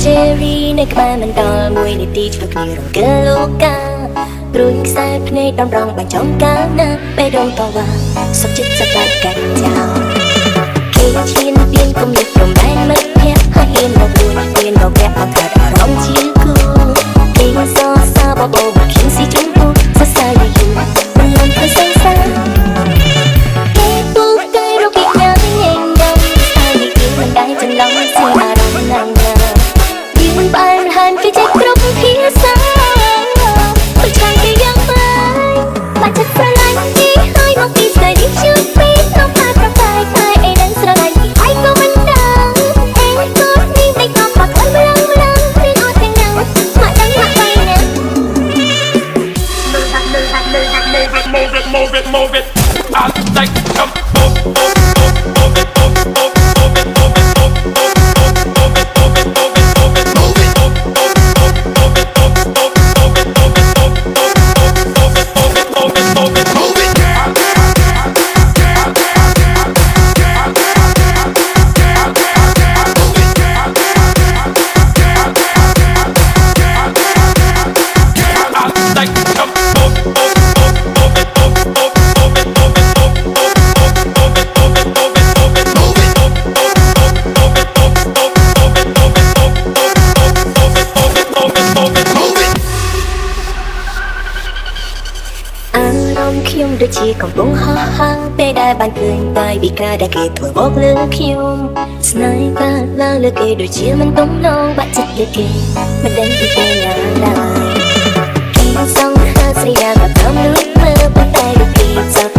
Cherry ในក្បែរមិនដល់មួយនាទីឆ្លុះគ្នារងកើលោកកាព្រួយខ្សែភ្នែកដំរងបាញ់ចំកាណាបេះដូងតវ៉ាសុខចិត្តសប្បាយកាច់ចោលគេឈានពៀនគុំនេះព្រមដែនមិត្តភក្តិហើយហ៊ានមកលួចហ៊ានមកវគ្គបង្កើតអារម្មណ៍ជាគូគេសរសើរបបោមកខ្ញុំស៊ីជុំពូសរសើរយូរមិនលំទៅសង្សារគេពូតែរកញ៉ាំញ៉ែងញ៉ាំហើយនេះមិនដែរចន្លងស៊ីអារម្មណ៍ណាស់ណាយើងបានហានគេចេះគ្រប់ភាសាប្រឆាំងគេយ៉ាងម៉េចបាច់ចិត្តស្រឡាញ់គេហើយមកពីស្ដីនេះជឿពីក្នុងផាប្រកាយតែអីដឹងស្រឡាញ់ឯងក៏មិនដឹងអេក៏នេះតែក៏បាក់ខ្លាំងម្លងព្រៀងអត់ទាំងណាមកដឹងមកបែរណា Move it, I like jump,ខ្ញុំដូចជាកំពុងហោះហើរពេលដែលបានឃើញតែពីការដែលគេធ្វើមកលើខ្ញុំស្នេហ៍បាក់ឡើងលើគេដូចជាមិនទំនងបាក់ចិត្តលើគេមិនដឹងពីពេលណាឡើយគេសងហាស្រីយ៉ាងក៏តាមលួចមើលប៉ុន្តែដូចគេចោល